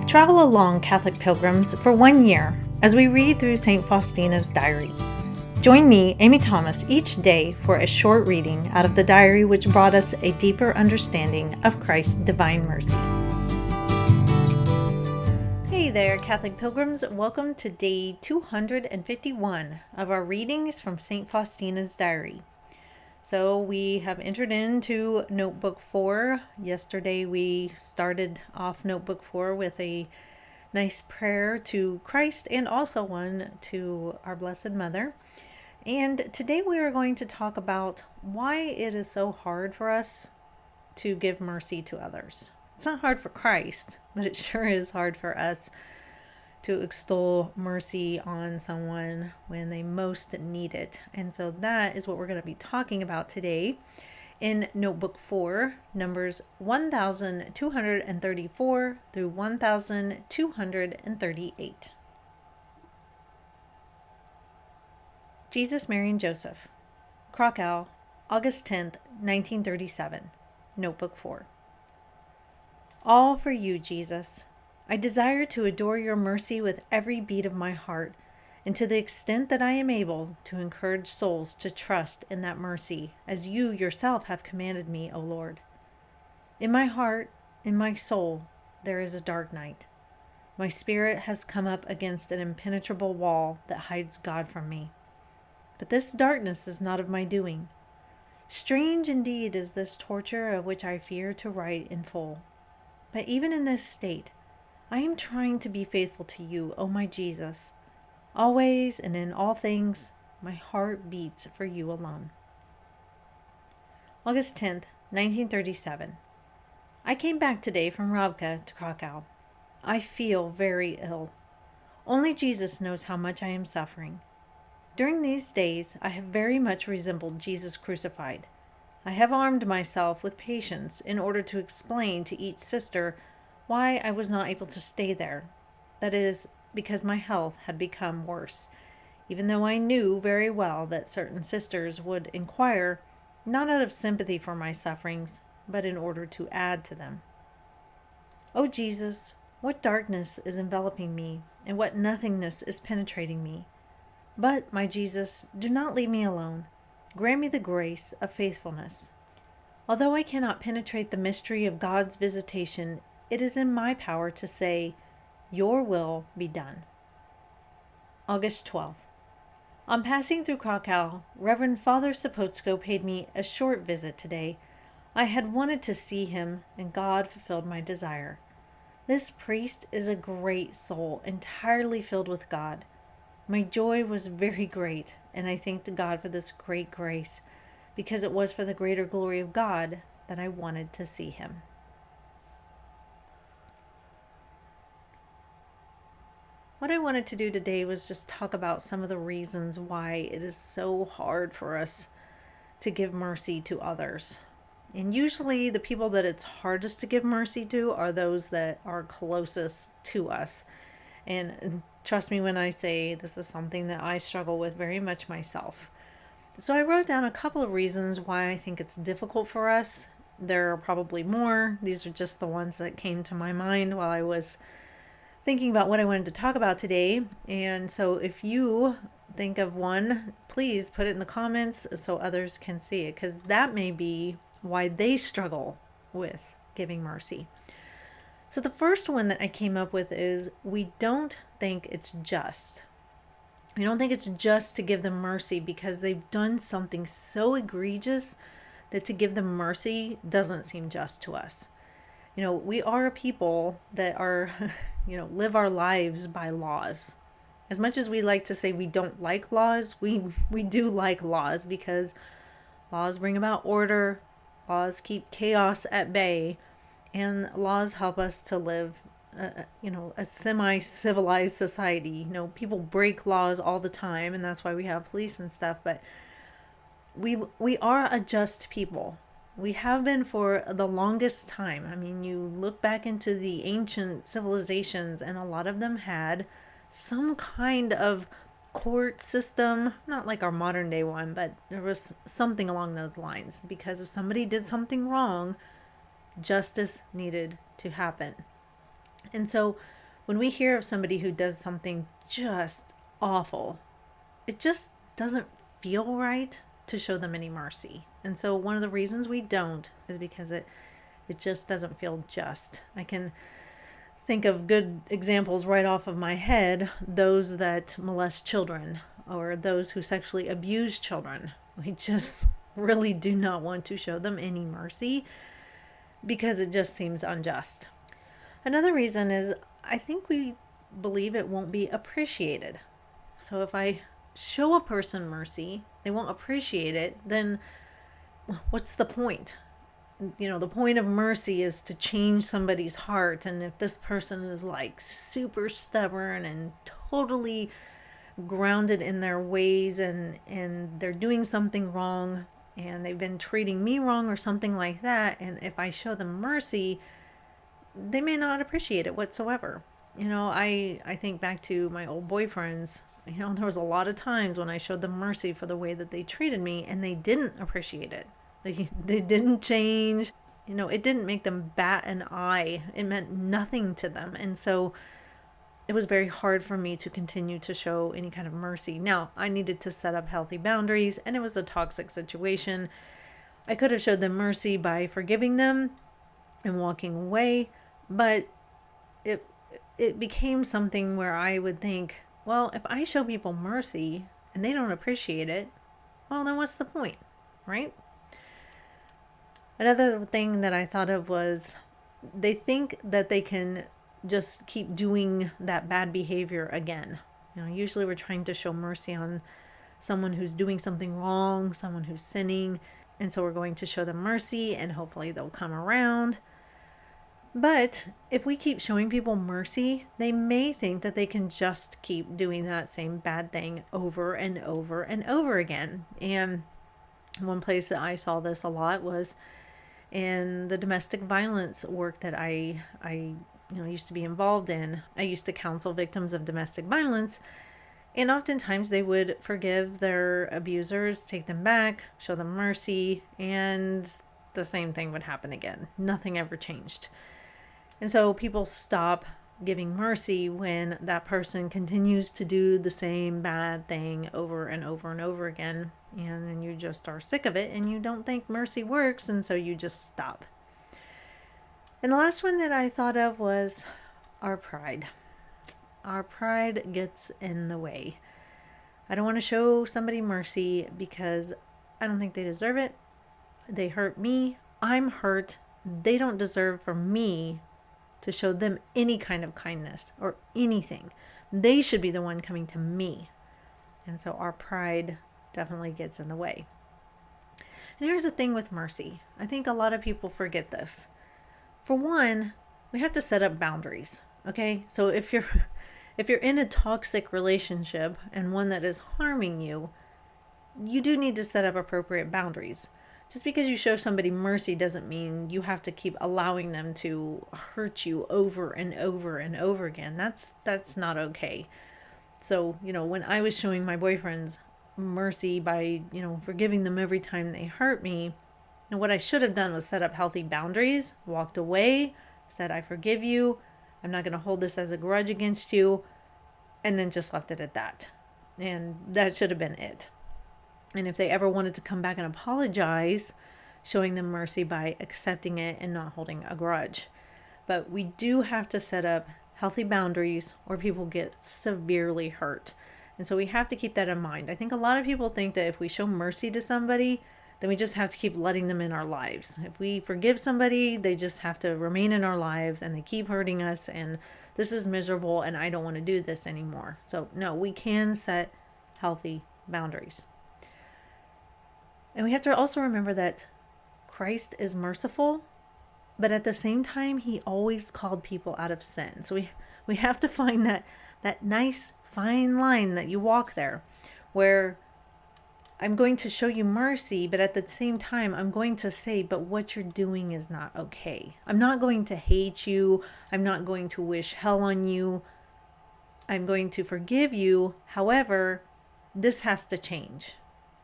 Travel along, Catholic pilgrims, for 1 year as we read through St. Faustina's diary. Join me, Amy Thomas, each day for a short reading out of the diary which brought us a deeper understanding of Christ's divine mercy. Hey there, Catholic pilgrims. Welcome to day 251 of our readings from St. Faustina's diary. So we have entered into Notebook 4. Yesterday we started off Notebook 4 with a nice prayer to Christ and also one to our Blessed Mother. And today we are going to talk about why it is so hard for us to give mercy to others. It's not hard for Christ, but it sure is hard for us to extol mercy on someone when they most need it. And so that is what we're going to be talking about today in Notebook 4, numbers 1234 through 1238. Jesus, Mary, and Joseph, Krakow, August 10th, 1937. Notebook 4. All for you, Jesus. I desire to adore your mercy with every beat of my heart, and to the extent that I am able, to encourage souls to trust in that mercy, as you yourself have commanded me, O Lord. In my heart, in my soul, there is a dark night. My spirit has come up against an impenetrable wall that hides God from me. But this darkness is not of my doing. Strange indeed is this torture of which I fear to write in full. But even in this state, I am trying to be faithful to you, O my Jesus. Always and in all things, my heart beats for you alone. August 10th, 1937. I came back today from Rabka to Krakow. I feel very ill. Only Jesus knows how much I am suffering. During these days, I have very much resembled Jesus crucified. I have armed myself with patience in order to explain to each sister why I was not able to stay there. That is, because my health had become worse, even though I knew very well that certain sisters would inquire, not out of sympathy for my sufferings, but in order to add to them. O Jesus, what darkness is enveloping me, and what nothingness is penetrating me. But, my Jesus, do not leave me alone. Grant me the grace of faithfulness. Although I cannot penetrate the mystery of God's visitation, it is in my power to say, your will be done. August 12th. On passing through Krakow, Reverend Father Sapotsko paid me a short visit today. I had wanted to see him, and God fulfilled my desire. This priest is a great soul, entirely filled with God. My joy was very great, and I thanked God for this great grace, because it was for the greater glory of God that I wanted to see him. What I wanted to do today was just talk about some of the reasons why it is so hard for us to give mercy to others. And usually the people that it's hardest to give mercy to are those that are closest to us. And trust me when I say this is something that I struggle with very much myself. So I wrote down a couple of reasons why I think it's difficult for us. There are probably more. These are just the ones that came to my mind while I was thinking about what I wanted to talk about today. And so if you think of one, please put it in the comments so others can see it, because that may be why they struggle with giving mercy. So the first one that I came up with is we don't think it's just. We don't think it's just to give them mercy because they've done something so egregious that to give them mercy doesn't seem just to us. You know, we are a people that are, live our lives by laws. As much as we like to say we don't like laws, we do like laws because laws bring about order, laws keep chaos at bay, and laws help us to live, a semi-civilized society. People break laws all the time, and that's why we have police and stuff, but we are a just people. We have been for the longest time. I mean, you look back into the ancient civilizations, and a lot of them had some kind of court system, not like our modern day one, but there was something along those lines, because if somebody did something wrong, justice needed to happen. And so When we hear of somebody who does something just awful, it just doesn't feel right to show them any mercy. And so one of the reasons we don't is because it just doesn't feel just. I can think of good examples right off of my head, those that molest children or those who sexually abuse children. We just really do not want to show them any mercy because it just seems unjust. Another reason is I think we believe it won't be appreciated. So if I show a person mercy, they won't appreciate it, then what's the point? The point of mercy is to change somebody's heart. And if this person is like super stubborn and totally grounded in their ways and they're doing something wrong and they've been treating me wrong or something like that, and if I show them mercy, they may not appreciate it whatsoever. I think back to my old boyfriends. There was a lot of times when I showed them mercy for the way that they treated me and they didn't appreciate it. They didn't change. It didn't make them bat an eye. It meant nothing to them. And so it was very hard for me to continue to show any kind of mercy. Now, I needed to set up healthy boundaries, and it was a toxic situation. I could have showed them mercy by forgiving them and walking away, but it became something where I would think, well, if I show people mercy and they don't appreciate it, well, then what's the point, right? Another thing that I thought of was they think that they can just keep doing that bad behavior again. Usually we're trying to show mercy on someone who's doing something wrong, someone who's sinning, and so we're going to show them mercy and hopefully they'll come around. But if we keep showing people mercy, they may think that they can just keep doing that same bad thing over and over and over again. And one place that I saw this a lot was in the domestic violence work that I used to be involved in. I used to counsel victims of domestic violence, and oftentimes they would forgive their abusers, take them back, show them mercy, and the same thing would happen again. Nothing ever changed. And so people stop giving mercy when that person continues to do the same bad thing over and over and over again. And then you just are sick of it and you don't think mercy works, and so you just stop. And the last one that I thought of was our pride. Our pride gets in the way. I don't want to show somebody mercy because I don't think they deserve it. They hurt me. I'm hurt. They don't deserve for me to show them any kind of kindness or anything. They should be the one coming to me. And so our pride definitely gets in the way. And here's the thing with mercy. I think a lot of people forget this. For one, we have to set up boundaries. Okay? So if you're in a toxic relationship and one that is harming you, you do need to set up appropriate boundaries. Just because you show somebody mercy doesn't mean you have to keep allowing them to hurt you over and over and over again. That's not okay. So, when I was showing my boyfriends mercy by, forgiving them every time they hurt me, and what I should have done was set up healthy boundaries, walked away, said, I forgive you. I'm not going to hold this as a grudge against you, and then just left it at that. And that should have been it. And if they ever wanted to come back and apologize, showing them mercy by accepting it and not holding a grudge. But we do have to set up healthy boundaries or people get severely hurt. And so we have to keep that in mind. I think a lot of people think that if we show mercy to somebody, then we just have to keep letting them in our lives. If we forgive somebody, they just have to remain in our lives and they keep hurting us and this is miserable and I don't want to do this anymore. So no, we can set healthy boundaries. And we have to also remember that Christ is merciful, but at the same time, he always called people out of sin. So we have to find that nice fine line that you walk there where I'm going to show you mercy, but at the same time, I'm going to say, but what you're doing is not okay. I'm not going to hate you. I'm not going to wish hell on you. I'm going to forgive you. However, this has to change.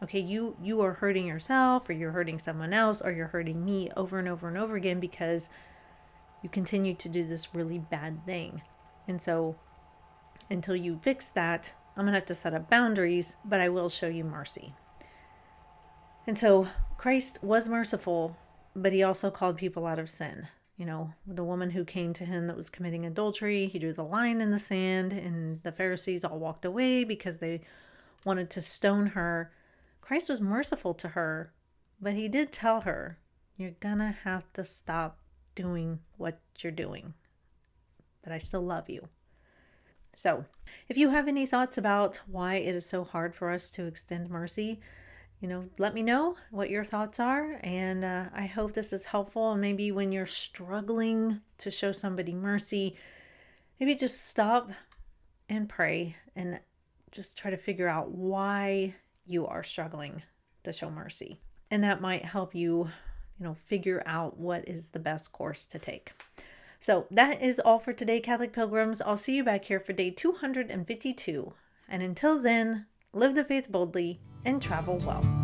Okay, you are hurting yourself or you're hurting someone else or you're hurting me over and over and over again because you continue to do this really bad thing. And so until you fix that, I'm going to have to set up boundaries, but I will show you mercy. And so Christ was merciful, but he also called people out of sin. You know, the woman who came to him that was committing adultery, he drew the line in the sand, and the Pharisees all walked away because they wanted to stone her. Christ was merciful to her, but he did tell her, you're gonna have to stop doing what you're doing, but I still love you. So, if you have any thoughts about why it is so hard for us to extend mercy, let me know what your thoughts are. And I hope this is helpful. And maybe when you're struggling to show somebody mercy, maybe just stop and pray and just try to figure out why you are struggling to show mercy. And that might help you, figure out what is the best course to take. So that is all for today, Catholic Pilgrims. I'll see you back here for day 252. And until then, live the faith boldly and travel well.